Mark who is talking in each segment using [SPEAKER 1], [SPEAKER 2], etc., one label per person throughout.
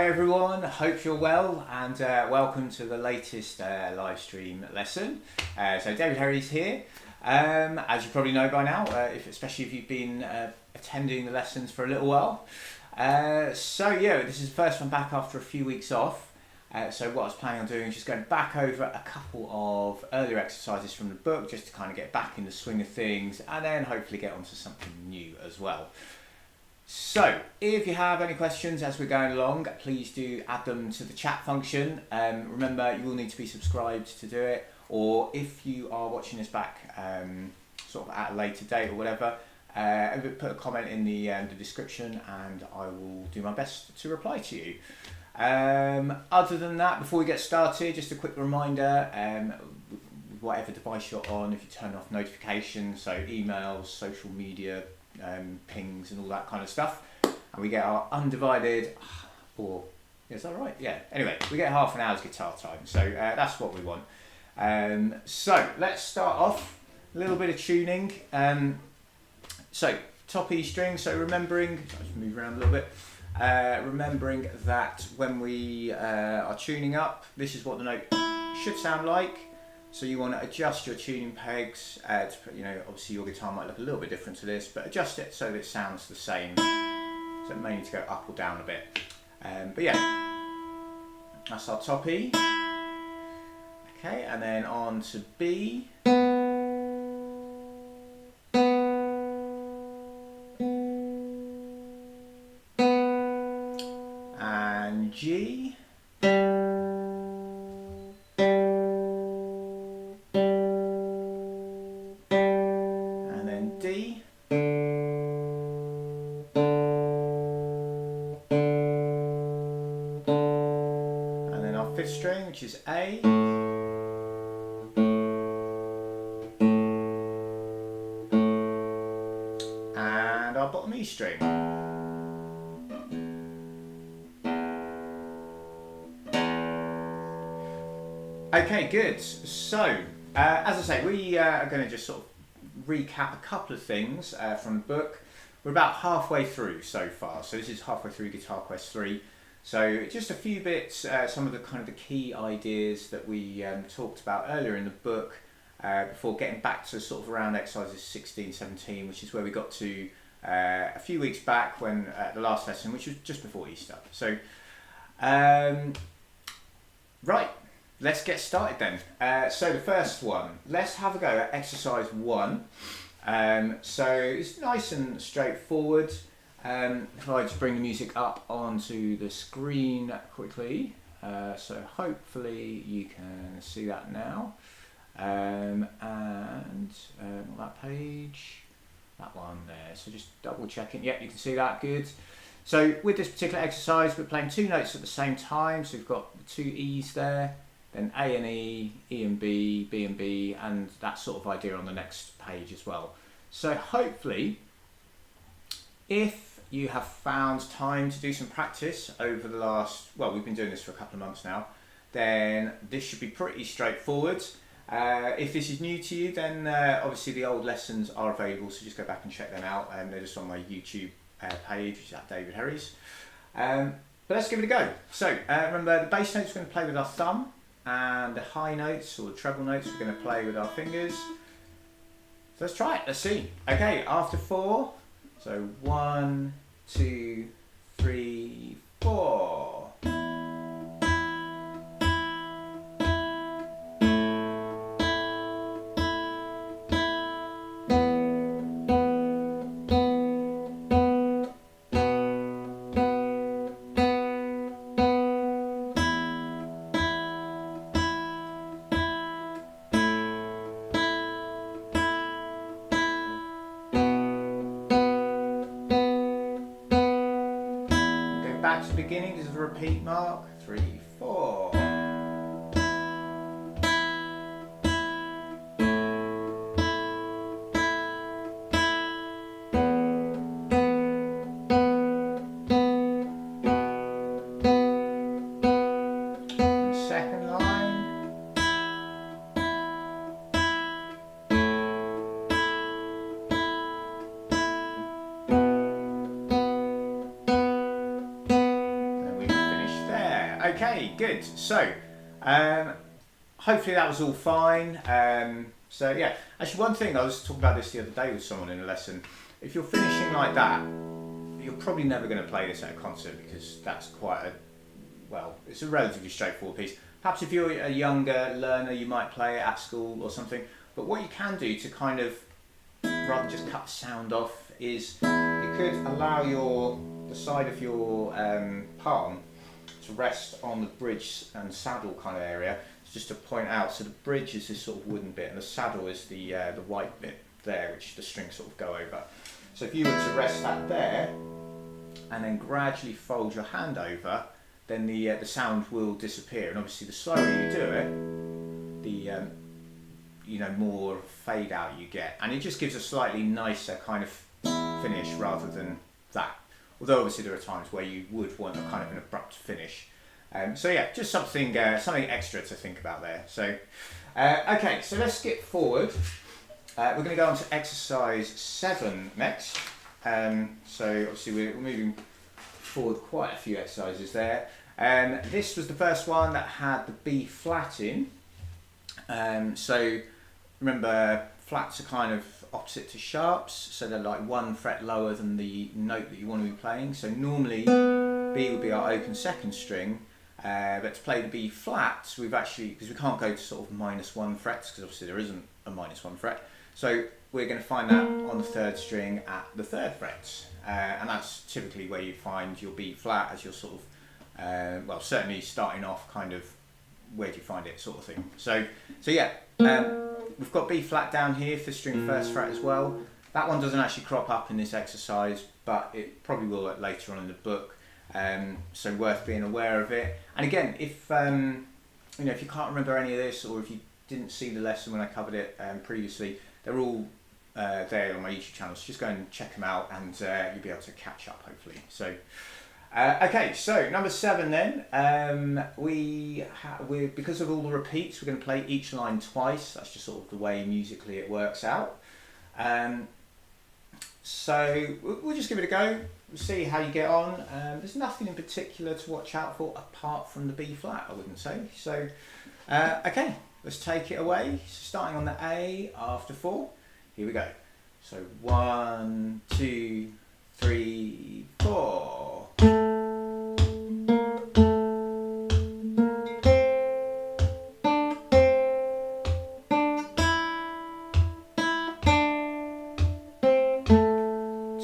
[SPEAKER 1] Hi everyone, hope you're well and welcome to the latest live stream lesson. So DavidHerries here. As you probably know by now, especially if you've been attending the lessons for a little while. So yeah, this is the first one back after a few weeks off. So what I was planning on doing is just going back over a couple of earlier exercises from the book just to kind of get back in the swing of things and then hopefully get onto something new as well. So, if you have any questions as we're going along, please do add them to the chat function. Remember, you will need to be subscribed to do it, or if you are watching this back sort of at a later date or whatever, put a comment in the description and I will do my best to reply to you. Other than that, before we get started, just a quick reminder, whatever device you're on, if you turn off notifications, so emails, social media, pings and all that kind of stuff, and we get our undivided, or is that right? Yeah, anyway, we get half an hour's guitar time, so that's what we want. So let's start off a little bit of tuning. So top E string, so remembering, I'll just move around a little bit, remembering that when we are tuning up, this is what the note should sound like. So you want to adjust your tuning pegs, obviously your guitar might look a little bit different to this, but adjust it so that it sounds the same. So it may need to go up or down a bit. But yeah, that's our top E. Okay, and then on to B. And G. String, which is A, and our bottom E string. Okay, good. So, as I say, we are going to just sort of recap a couple of things from the book. We're about halfway through so far, so this is halfway through GuitarQuest 3. So just a few bits, some of the kind of the key ideas that we talked about earlier in the book before getting back to sort of around exercises 16, 17, which is where we got to a few weeks back when the last lesson, which was just before Easter. So, right, let's get started then. So the first one, let's have a go at exercise 1. So it's nice and straightforward. If I just bring the music up onto the screen quickly, so hopefully you can see that now, and that page, that one there, so just double checking, yep, you can see that, good. So with this particular exercise we're playing 2 notes at the same time, so we've got 2 E's there, then A and E, E and B, B and B, and that sort of idea on the next page as well. So hopefully, if you have found time to do some practice over the last, well, we've been doing this for a couple of months now, then this should be pretty straightforward. If this is new to you, then obviously the old lessons are available, so just go back and check them out, and they're just on my YouTube page, which is at DavidHerries. But let's give it a go. So remember, the bass notes we're going to play with our thumb, and the high notes or the treble notes we're going to play with our fingers. So let's try it, let's see. Okay, after 4, so 1, 2, 3, 4. Back to the beginning, this is a repeat mark, 3, 4. Second line. Okay, good. So, hopefully that was all fine. So yeah, actually one thing, I was talking about this the other day with someone in a lesson. If you're finishing like that, you're probably never going to play this at a concert because that's quite a, well, it's a relatively straightforward piece. Perhaps if you're a younger learner, you might play it at school or something. But what you can do to kind of, rather than just cut the sound off, is you could allow the side of your palm to rest on the bridge and saddle kind of area. It's just to point out, so the bridge is this sort of wooden bit and the saddle is the white bit there, which the strings sort of go over. So if you were to rest that there and then gradually fold your hand over, then the sound will disappear. And obviously the slower you do it, the you know, more fade out you get, and it just gives a slightly nicer kind of finish rather than that. Although obviously there are times where you would want a kind of an abrupt finish. So yeah, just something extra to think about there. So okay, so let's skip forward. We're going to go on to exercise 7 next. So obviously we're moving forward quite a few exercises there. This was the first one that had the B flat in. So remember, flats are kind of opposite to sharps, so they're like 1 fret lower than the note that you want to be playing. So normally B would be our open second string, but to play the B flat, we've actually, because we can't go to sort of -1 frets, because obviously there isn't a -1 fret, so we're going to find that on the 3rd string at the 3rd fret, and that's typically where you find your B flat as you're sort of, well, certainly starting off kind of, where do you find it sort of thing. So yeah, we've got B flat down here, 5th string 1st fret as well. That one doesn't actually crop up in this exercise, but it probably will later on in the book. So worth being aware of it. And again, if you know, if you can't remember any of this, or if you didn't see the lesson when I covered it previously, they're all there on my YouTube channel. So just go and check them out, and you'll be able to catch up hopefully. So. Okay, so number 7 then, we're because of all the repeats, we're going to play each line twice. That's just sort of the way musically it works out. So we'll just give it a go, we'll see how you get on. There's nothing in particular to watch out for apart from the B flat, I wouldn't say. So, okay, let's take it away. So starting on the A after 4, here we go. So 1, 2, 3, 4.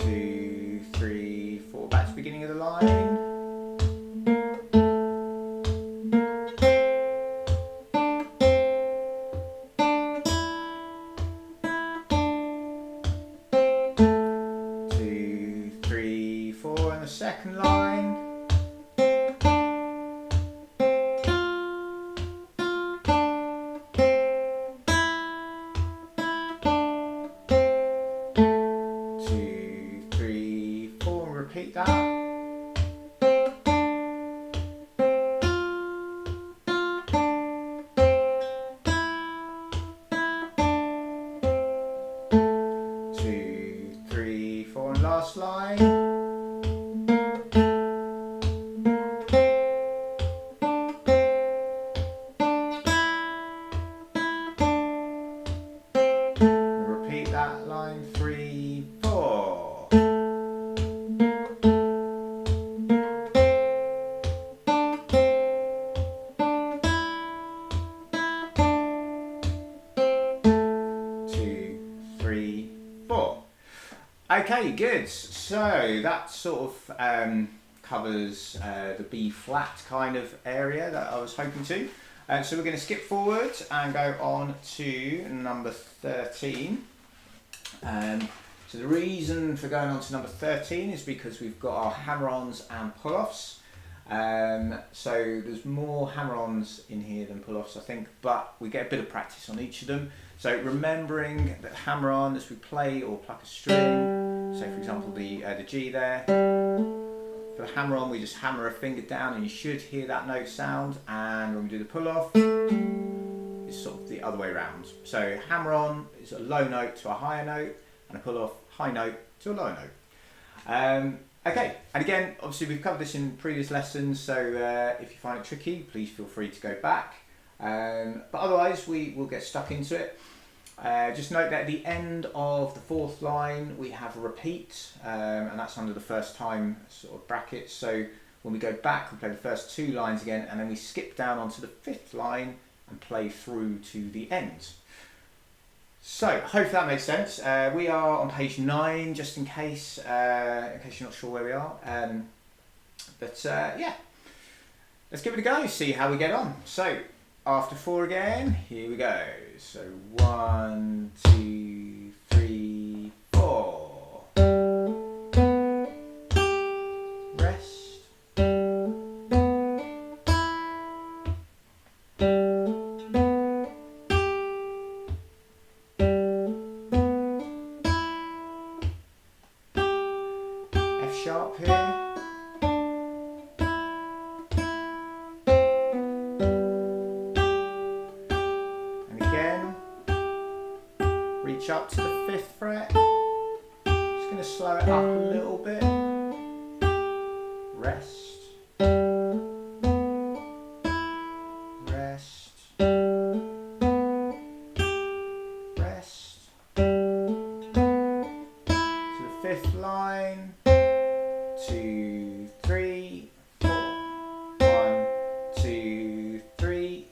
[SPEAKER 1] 2, 3, 4. Back to the beginning of the line. 2, 3, 4 in the second line. 2, 3, 4, and repeat that. 2, 3, 4, and last line. 3, 4. Okay, good. So that sort of covers the B flat kind of area that I was hoping to. So we're going to skip forward and go on to number 13. So the reason for going on to number 13 is because we've got our hammer-ons and pull-offs. So there's more hammer-ons in here than pull-offs, I think, but we get a bit of practice on each of them. So remembering that hammer-on, as we play or pluck a string, so for example the G there, for the hammer-on we just hammer a finger down and you should hear that note sound, and when we do the pull-off, it's sort of the other way around. So hammer-on is a low note to a higher note, and a pull-off high note to a lower note. Okay, and again, obviously we've covered this in previous lessons, so if you find it tricky, please feel free to go back. But otherwise, we will get stuck into it. Just note that at the end of the fourth line, we have a repeat, and that's under the first time sort of brackets. So when we go back, we play the first two lines again, and then we skip down onto the fifth line and play through to the end. So, hopefully that makes sense. We are on page 9, just in case you're not sure where we are. Yeah, let's give it a go, see how we get on. So, after 4 again, here we go. So, 1, 2, 3, 4. Rest. Sharp here. And again, reach up to the 5th fret. Just going to slow it up a little bit. Rest. Rest. Rest. To the 5th line. 2, 3, 4. 1, 2, 3.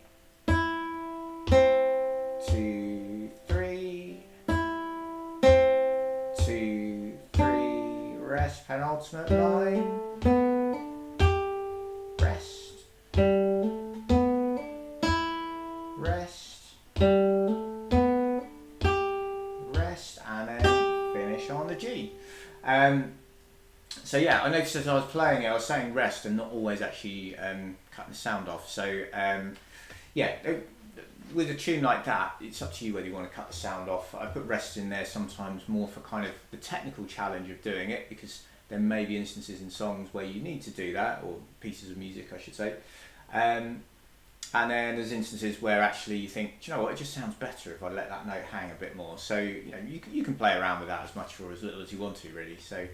[SPEAKER 1] 2, 3. 2, 3. Rest. Penultimate line. Rest. Rest. Rest. And then finish on the G. So yeah, I noticed as I was playing it, I was saying rest and not always actually cutting the sound off. So yeah, with a tune like that, it's up to you whether you want to cut the sound off. I put rest in there sometimes more for kind of the technical challenge of doing it, because there may be instances in songs where you need to do that, or pieces of music I should say. And then there's instances where actually you think, do you know what, it just sounds better if I let that note hang a bit more. So you know, you can play around with that as much or as little as you want to, really. So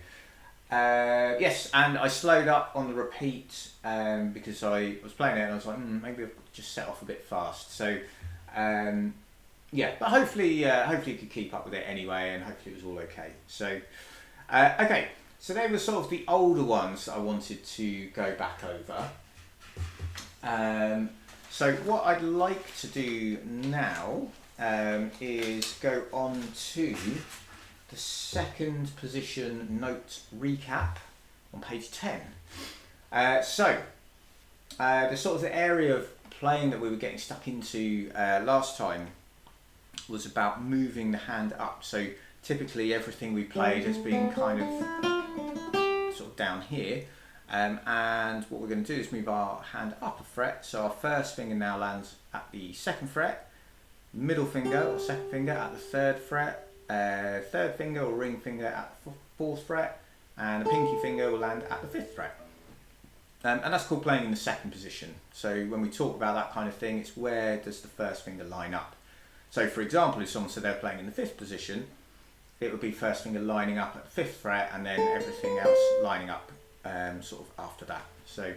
[SPEAKER 1] yes, and I slowed up on the repeat because I was playing it and I was like, maybe I'll just set off a bit fast. So yeah, but hopefully you could keep up with it anyway, and hopefully it was all okay. So okay, so they were sort of the older ones that I wanted to go back over. So what I'd like to do now is go on to the second position note recap on page 10. So the sort of the area of playing that we were getting stuck into last time was about moving the hand up. So typically everything we played has been kind of sort of down here. And what we're going to do is move our hand up a fret. So our first finger now lands at the 2nd fret, middle finger or 2nd finger at the 3rd fret, 3rd finger or ring finger at the 4th fret, and a pinky finger will land at the 5th fret. And that's called playing in the 2nd position. So when we talk about that kind of thing, it's where does the 1st finger line up. So for example, if someone said they're playing in the 5th position, it would be 1st finger lining up at the 5th fret and then everything else lining up sort of after that. So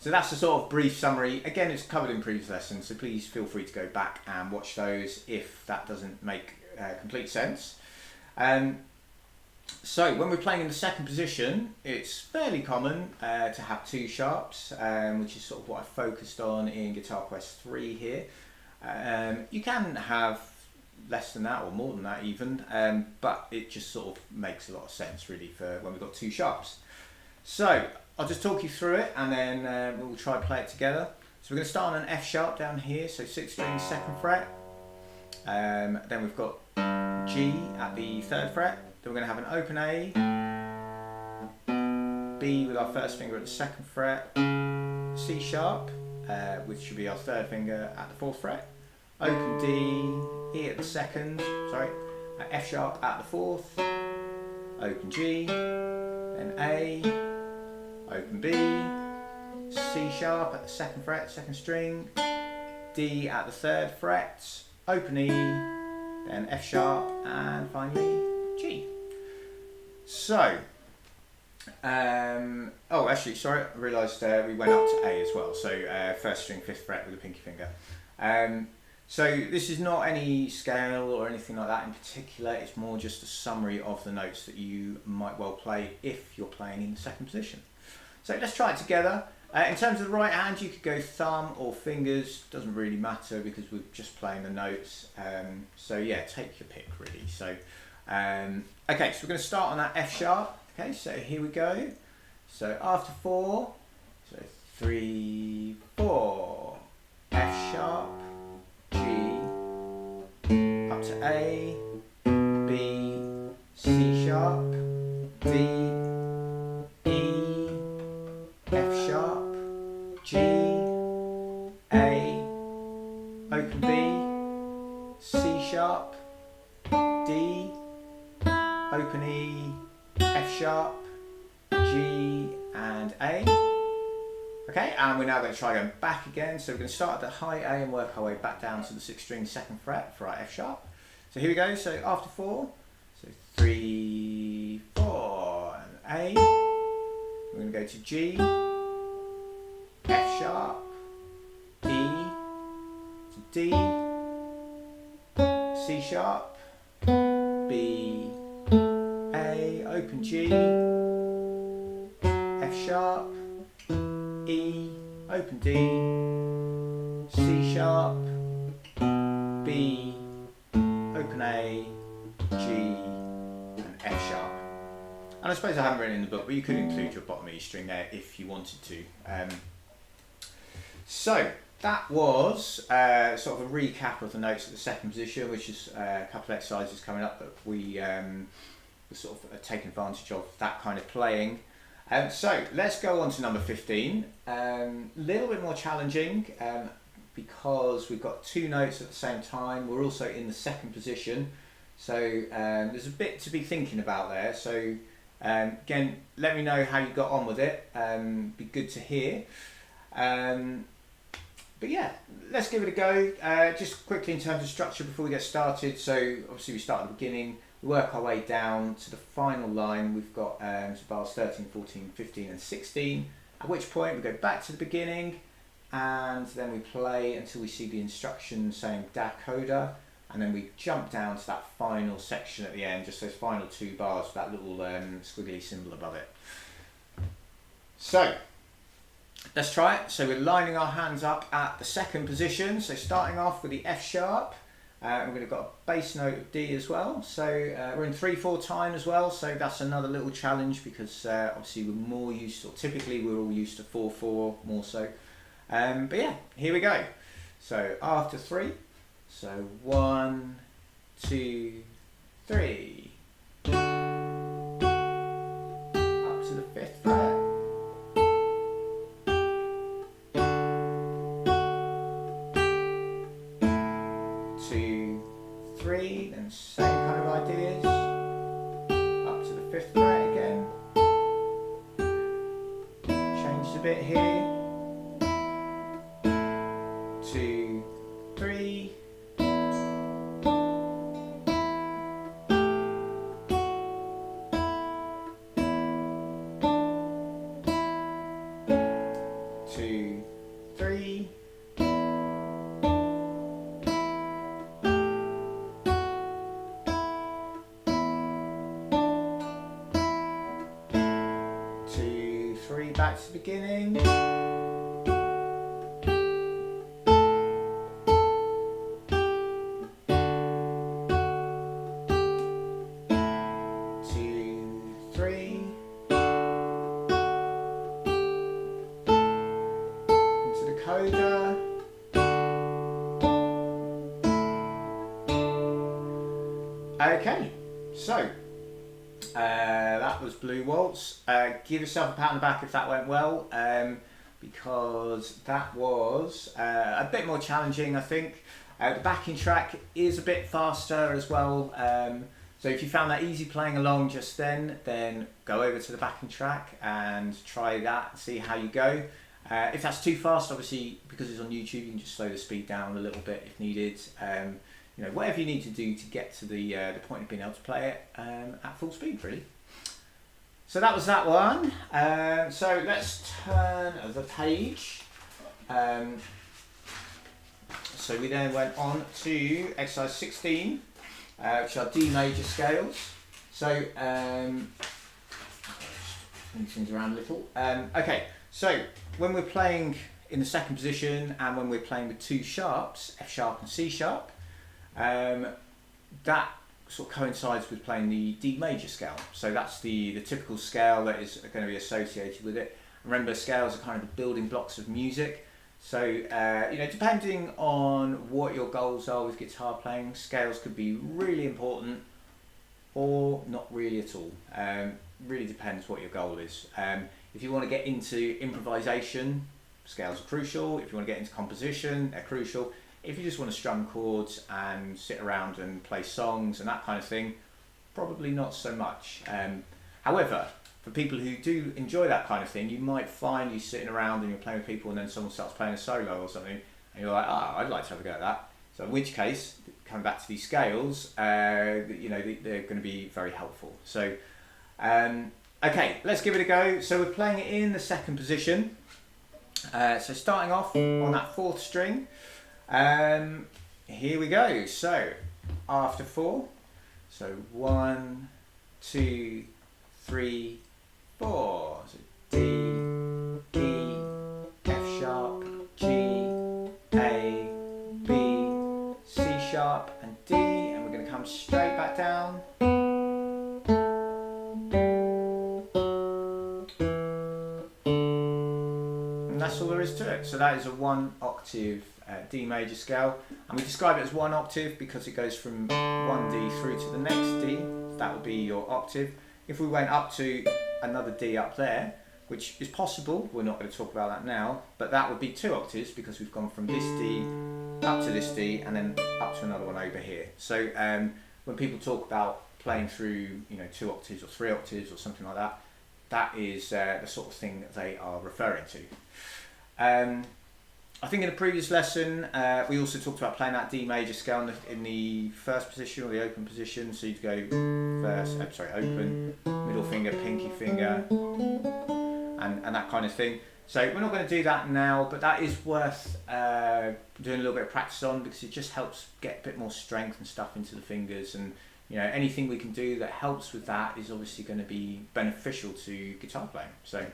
[SPEAKER 1] that's a sort of brief summary. Again, it's covered in previous lessons, so please feel free to go back and watch those if that doesn't make complete sense. So when we're playing in the 2nd position, it's fairly common to have 2 sharps, which is sort of what I focused on in GuitarQuest 3 here. You can have less than that or more than that even, but it just sort of makes a lot of sense really for when we've got 2 sharps. So I'll just talk you through it and then we'll try and play it together. So we're going to start on an F sharp down here, so 6th string, 2nd fret. Then we've got G at the 3rd fret. Then we're going to have an open A, B with our 1st finger at the 2nd fret, C sharp, which should be our 3rd finger at the 4th fret, open D, E at the 2nd, F sharp at the 4th, open G, then A, open B, C sharp at the 2nd fret, 2nd string, D at the 3rd fret, open E, then F sharp, and finally G. So Oh, actually, sorry, I realised we went up to A as well. So first string, fifth fret with the pinky finger. So this is not any scale or anything like that in particular. It's more just a summary of the notes that you might well play if you're playing in the second position. So let's try it together. In terms of the right hand, you could go thumb or fingers. Doesn't really matter because we're just playing the notes. So yeah, take your pick really. So okay, so we're going to start on that F sharp. Okay, so here we go. So after 4, so 3, 4, F sharp, G, up to A, B, C sharp, D, E, F sharp, G, A, open B, C sharp, D, open E, F sharp, G and A. Okay, and we're now going to try going back again. So we're going to start at the high A and work our way back down to the 6th string 2nd fret for our F sharp. So here we go. So after 4, so 3, 4 and A. We're going to go to G, F sharp, E, to D, C sharp, B, A, open G, F sharp, E, open D, C sharp, B, open A, G, and F sharp. And I suppose I haven't written in the book, but you could include your bottom E string there if you wanted to. So that was sort of a recap of the notes at the second position, which is a couple of exercises coming up that we sort of taking advantage of that kind of playing. So let's go on to number 15. A little bit more challenging because we've got 2 notes at the same time. We're also in the second position, so there's a bit to be thinking about there. So again, let me know how you got on with it. Be good to hear. But yeah, let's give it a go. Just quickly in terms of structure before we get started. So obviously we start at the beginning. We work our way down to the final line. We've got so bars 13, 14, 15 and 16, at which point we go back to the beginning and then we play until we see the instruction saying Da coda, and then we jump down to that final section at the end, just those final 2 bars with that little squiggly symbol above it. So let's try it. So we're lining our hands up at the second position, so starting off with the F sharp. We're going to got a bass note of D as well, so we're in 3/4 time as well, so that's another little challenge because obviously we're more used to, or typically we're all used to 4/4 more so. But yeah, here we go. So after 3, so 1, 2, 3, up to the 5th fret. 2, 3, then same kind of ideas, up to the 5th fret again, changed a bit here, 2, 3, 2, 3, 2, 3, back to the beginning. 2, 3. Into the coda. Okay, so that was Blue Waltz. Give yourself a pat on the back if that went well, because that was a bit more challenging, I think. The backing track is a bit faster as well, so if you found that easy playing along just then go over to the backing track and try that, see how you go. If that's too fast, obviously because it's on YouTube, you can just slow the speed down a little bit if needed. You know, whatever you need to do to get to the point of being able to play it at full speed, really. So that was that one. So let's turn the page. So we then went on to exercise 16, which are D major scales. So move things around a little. Okay, so when we're playing in the second position and when we're playing with two sharps, F sharp and C sharp, that sort of coincides with playing the D major scale. So that's the typical scale that is going to be associated with it. Remember, scales are kind of the building blocks of music. So, you know, depending on what your goals are with guitar playing, scales could be really important or not really at all. Really depends what your goal is. If you want to get into improvisation, scales are crucial. If you want to get into composition, they're crucial. If you just want to strum chords and sit around and play songs and that kind of thing, probably not so much. However, for people who do enjoy that kind of thing, you might find you sitting around and you're playing with people and then someone starts playing a solo or something and you're like, I'd like to have a go at that. So in which case, coming back to these scales, you know, they're going to be very helpful. So, okay, let's give it a go. So we're playing it in the second position. So starting off on that fourth string. Here we go. So after 4, so 1, 2, 3, 4. So D, E, F sharp, G, A, B, C sharp and D, and we're going to come straight back down. And that's all there is to it. So that is a 1 octave D major scale, and we describe it as 1 octave because it goes from 1 D through to the next D. That would be your octave. If we went up to another D up there, which is possible, we're not going to talk about that now, but that would be 2 octaves because we've gone from this D up to this D and then up to another one over here. So when people talk about playing through, you know, 2 octaves or 3 octaves or something like that, that is the sort of thing that they are referring to. I think in a previous lesson we also talked about playing that D major scale in the first position or the open position. So you'd go first, open, middle finger, pinky finger, and that kind of thing. So we're not going to do that now, but that is worth doing a little bit of practice on because it just helps get a bit more strength and stuff into the fingers. And you know, anything we can do that helps with that is obviously going to be beneficial to guitar playing. So.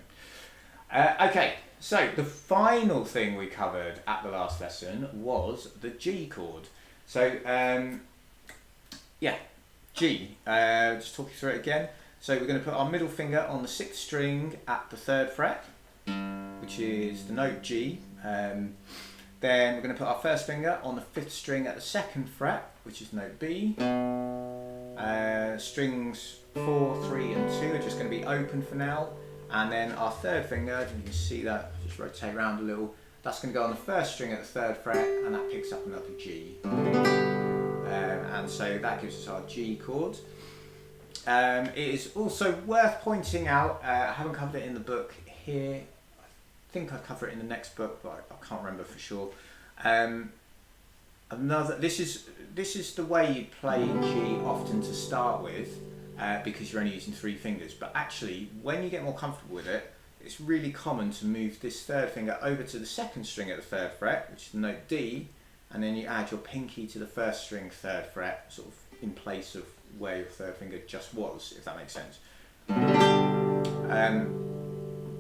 [SPEAKER 1] Okay, so the final thing we covered at the last lesson was the G chord. So, yeah, G. Just talk you through it again. So we're going to put our middle finger on the 6th string at the 3rd fret, which is the note G. Then we're going to put our first finger on the 5th string at the 2nd fret, which is note B. Strings 4, 3 and 2 are just going to be open for now. And then our 3rd finger, if you can see that, just rotate around a little, that's going to go on the 1st string at the 3rd fret and that picks up another G. And so that gives us our G chord. It is also worth pointing out, I haven't covered it in the book here, I think I cover it in the next book, but I can't remember for sure. This is the way you play G often to start with. Because you're only using 3 fingers, but actually when you get more comfortable with it, it's really common to move this 3rd finger over to the 2nd string at the 3rd fret, which is the note D, and then you add your pinky to the 1st string 3rd fret, sort of in place of where your 3rd finger just was, if that makes sense.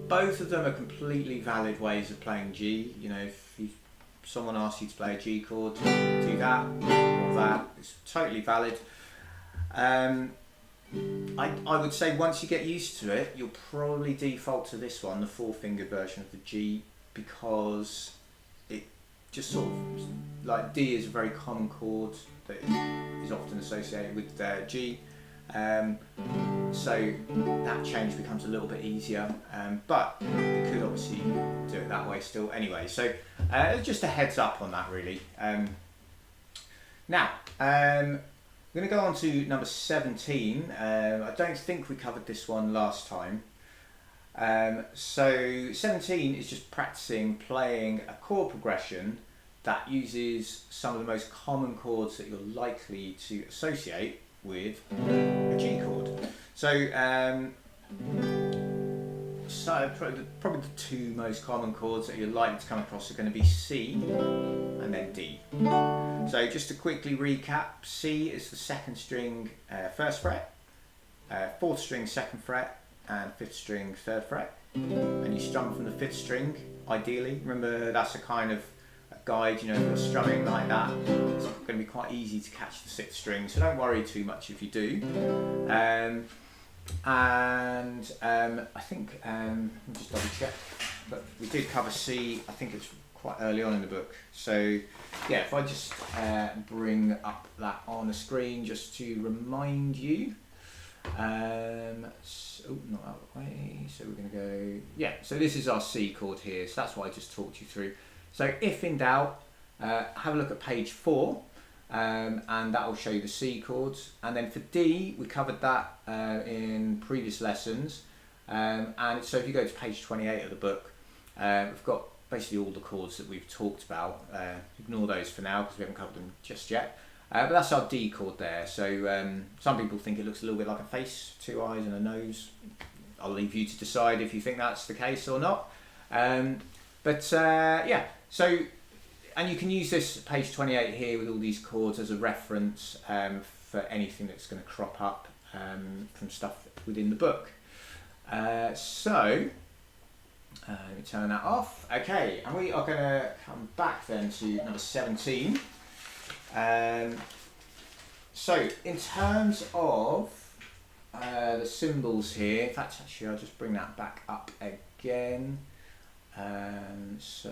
[SPEAKER 1] Both of them are completely valid ways of playing G. You know, if someone asks you to play a G chord, do that or that, it's totally valid. I would say once you get used to it, you'll probably default to this one, the 4-finger version of the G, because it just sort of, like D is a very common chord that is often associated with G, so that change becomes a little bit easier, but you could obviously do it that way still anyway, so just a heads up on that really. Now, we're going to go on to number 17. I don't think we covered this one last time. So 17 is just practicing playing a chord progression that uses some of the most common chords that you're likely to associate with a G chord. So So probably the two most common chords that you're likely to come across are going to be C and then D. So just to quickly recap, C is the second string, first fret, fourth string, second fret, and fifth string, third fret. And you strum from the fifth string, ideally. Remember, that's a kind of a guide, you know, if you're strumming like that, it's going to be quite easy to catch the sixth string, so don't worry too much if you do. I think, let me just double check, but we did cover C, I think it's quite early on in the book. So yeah, if I just bring up that on the screen just to remind you. So, not that way, so we're going to go, yeah, so this is our C chord here, so that's what I just talked you through. So if in doubt, have a look at page 4. And that will show you the C chords. And then for D, we covered that in previous lessons. And so if you go to page 28 of the book, we've got basically all the chords that we've talked about. Ignore those for now because we haven't covered them just yet. But that's our D chord there. So some people think it looks a little bit like a face, 2 eyes and a nose. I'll leave you to decide if you think that's the case or not. Yeah, so. And you can use this page 28 here with all these chords as a reference for anything that's going to crop up from stuff within the book. Let me turn that off. Okay, and we are going to come back then to number 17. So in terms of the symbols here, in fact actually I'll just bring that back up again. So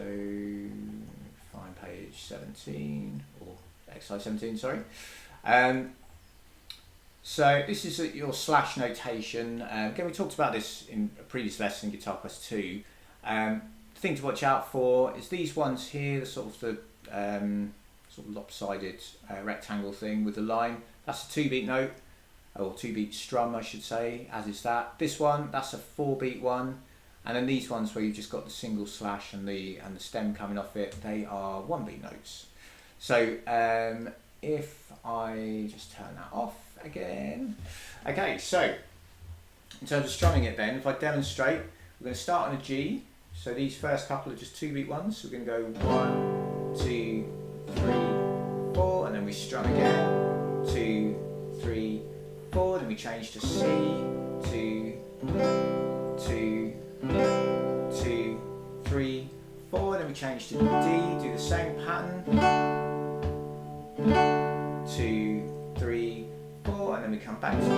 [SPEAKER 1] find page 17, or exercise 17, sorry. So this is your slash notation. Again, we talked about this in a previous lesson, GuitarQuest 2. The thing to watch out for is these ones here, the sort of lopsided rectangle thing with the line. That's a 2-beat note, or 2-beat strum, I should say, as is that. This one, that's a 4-beat one. And then these ones where you've just got the single slash and the stem coming off it, they are 1-beat notes. So if I just turn that off again. Okay, so in terms of strumming it then, if I demonstrate, we're going to start on a G. So these first couple are just 2-beat ones. So we're going to go 1, 2, 3, 4, and then we strum again. 2, 3, 4, then we change to C, 2, 2, 2, 3, 4, then we change to D, do the same pattern, 2, 3, 4, and then we come back to G,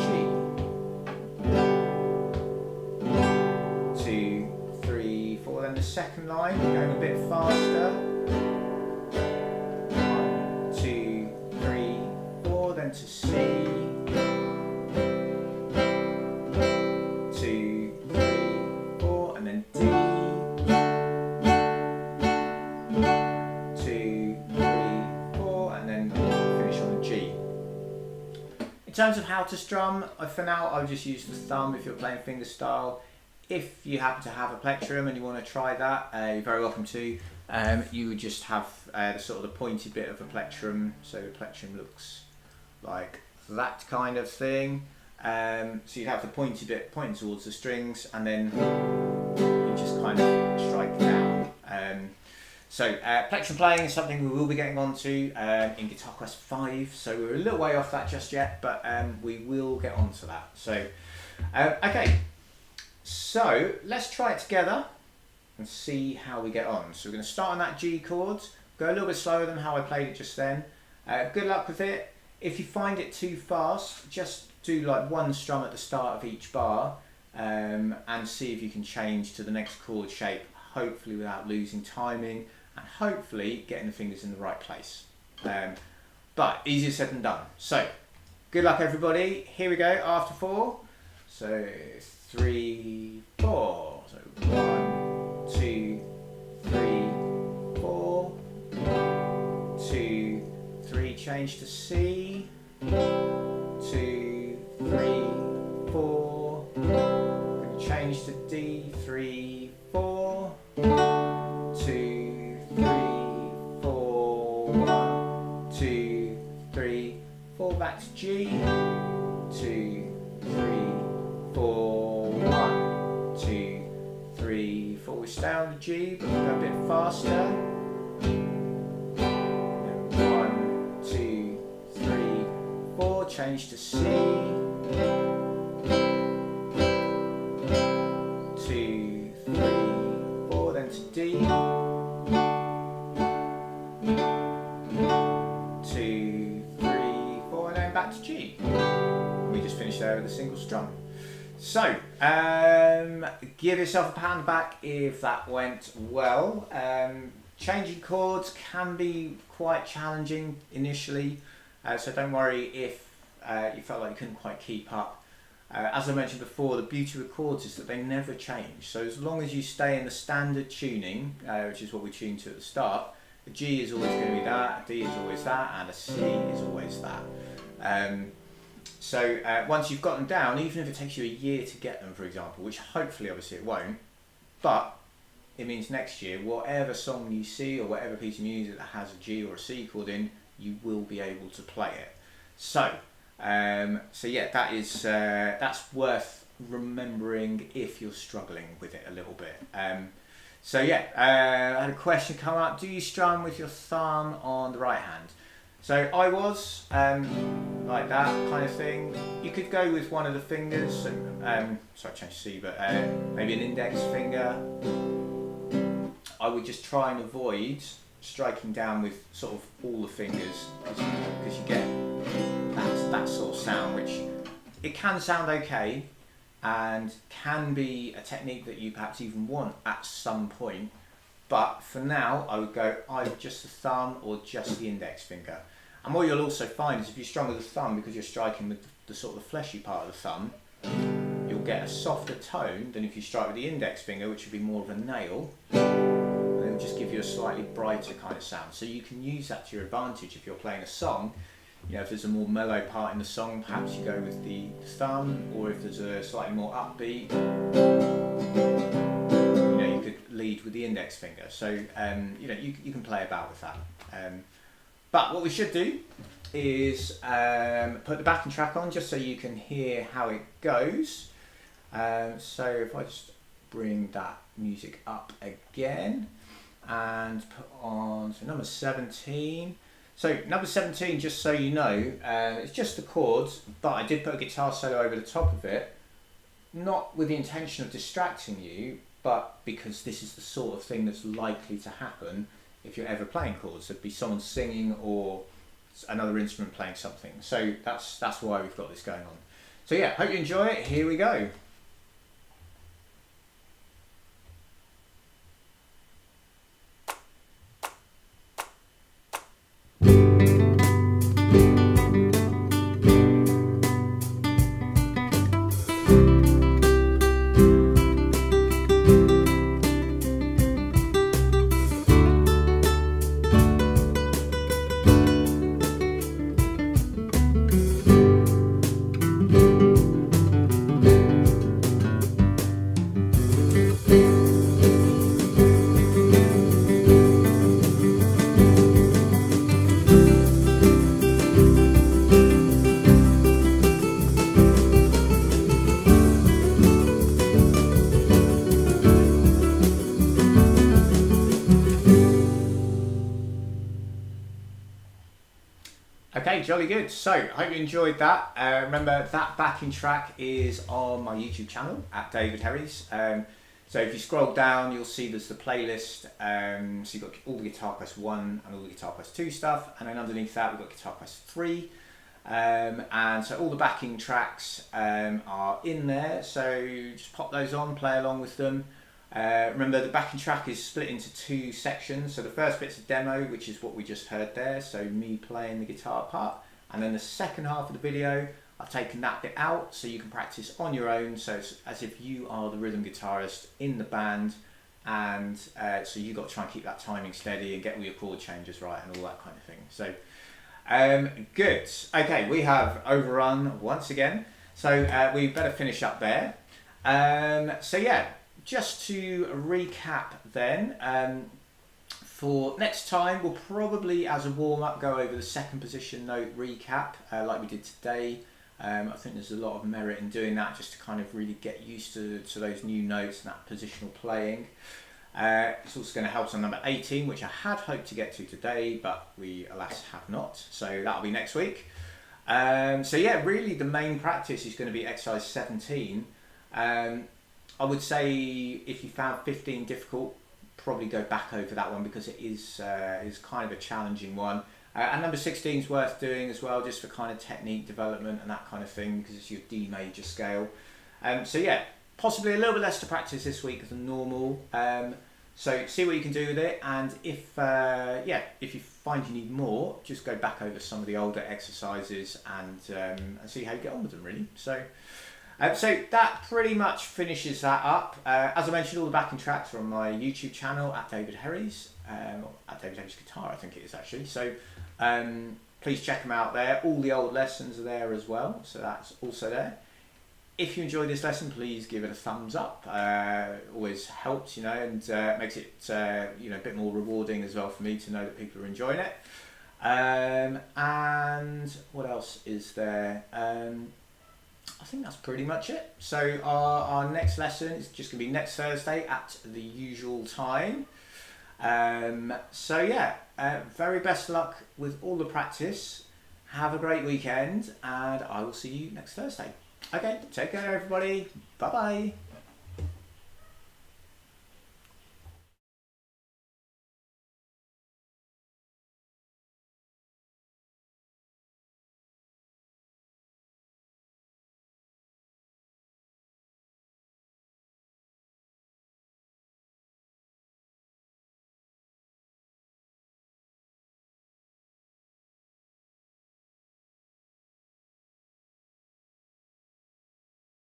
[SPEAKER 1] 2, 3, 4, then the second line, going a bit faster, 1, 2, 3, 4, then to C, 2, 3, 4, and then finish on a G. In terms of how to strum, for now I'll just use the thumb if you're playing fingerstyle. If you happen to have a plectrum and you want to try that, you're very welcome to. You would just have the pointed bit of a plectrum, so the plectrum looks like that kind of thing. So you'd have the pointed bit pointing towards the strings, and then you just kind of strike down. Plectrum playing is something we will be getting onto in GuitarQuest 5, so we're a little way off that just yet, but we will get onto that. So, okay, so let's try it together and see how we get on. So we're going to start on that G chord, go a little bit slower than how I played it just then. Good luck with it. If you find it too fast, just do like one strum at the start of each bar and see if you can change to the next chord shape, hopefully without losing timing and hopefully getting the fingers in the right place. But easier said than done. So good luck everybody. Here we go after 4. So 3, 4. So 1, 2, 3, 4. 2, 3. Change to C. 2, 3, 4. Change to D. 3, 4. 2, 3, 4. 1, 2, 3, 4. Back to G. 2, 3, 4. 1, 2, 3, 4. We stay on the G, but we go a bit faster. 1, 2, 3, 4. Change to C. 2, 3, 4. Then to D. 2, 3, 4, and then back to G. We just finished there with a single strum. So, give yourself a pat on the back if that went well. Changing chords can be quite challenging initially, so don't worry if you felt like you couldn't quite keep up. As I mentioned before, the beauty with chords is that they never change. So as long as you stay in the standard tuning, which is what we tuned to at the start, a G is always going to be that, a D is always that, and a C is always that. So once you've got them down, even if it takes you a year to get them, for example, which hopefully obviously it won't, but it means next year, whatever song you see or whatever piece of music that has a G or a C chord in, you will be able to play it. So, so yeah, that's worth remembering if you're struggling with it a little bit. So yeah, I had a question come up. Do you strum with your thumb on the right hand? So I was, like that kind of thing. You could go with one of the fingers, so, sorry I changed C, but maybe an index finger. I would just try and avoid striking down with sort of all the fingers, because you get that sort of sound, which it can sound okay and can be a technique that you perhaps even want at some point. But for now, I would go either just the thumb or just the index finger. And what you'll also find is if you strum with the thumb, because you're striking with the sort of the fleshy part of the thumb, you'll get a softer tone than if you strike with the index finger, which would be more of a nail, and it'll just give you a slightly brighter kind of sound. So you can use that to your advantage if you're playing a song. You know, if there's a more mellow part in the song, perhaps you go with the thumb, or if there's a slightly more upbeat, you know, you could lead with the index finger. So, you know, you can play about with that. But what we should do is put the backing track on just so you can hear how it goes. So if I just bring that music up again and put on number 17. So number 17, just so you know, it's just the chords, but I did put a guitar solo over the top of it, not with the intention of distracting you, but because this is the sort of thing that's likely to happen if you're ever playing chords. There'd be someone singing or another instrument playing something. So that's why we've got this going on. So yeah, hope you enjoy it. Here we go. Okay, jolly good. So, I hope you enjoyed that. Remember, that backing track is on my YouTube channel at DavidHerries. So if you scroll down, you'll see there's the playlist. So you've got all the GuitarQuest 1 and all the GuitarQuest 2 stuff. And then underneath that, we've got GuitarQuest 3. And so all the backing tracks are in there. So just pop those on, play along with them. Remember, the backing track is split into two sections. So the first bit's a demo, which is what we just heard there, so me playing the guitar part. And then the second half of the video, I've taken that bit out so you can practice on your own, so it's as if you are the rhythm guitarist in the band, and so you've got to try and keep that timing steady and get all your chord changes right and all that kind of thing. So good. Okay, we have overrun once again, so we better finish up there. So yeah, just to recap then, for next time we'll probably, as a warm-up, go over the second position note recap like we did today. I think there's a lot of merit in doing that, just to kind of really get used to those new notes and that positional playing. It's also going to help us on number 18, which I had hoped to get to today, but we alas have not. So that'll be next week. So yeah, really the main practice is going to be exercise 17. I would say if you found 15 difficult, probably go back over that one, because it is kind of a challenging one. And number 16 is worth doing as well, just for kind of technique development and that kind of thing, because it's your D major scale. So yeah, possibly a little bit less to practice this week than normal. So see what you can do with it, and if you find you need more, just go back over some of the older exercises and see how you get on with them, really. So that pretty much finishes that up. As I mentioned, all the backing tracks are on my YouTube channel at DavidHerries, at DavidHerries Guitar, I think it is actually. So please check them out there. All the old lessons are there as well, so that's also there. If you enjoyed this lesson, please give it a thumbs up. Always helps, and makes it a bit more rewarding as well for me to know that people are enjoying it. And what else is there? I think that's pretty much it. So our next lesson is just going to be next Thursday at the usual time. So yeah, very best of luck with all the practice. Have a great weekend, and I will see you next Thursday. Okay, take care everybody. Bye bye.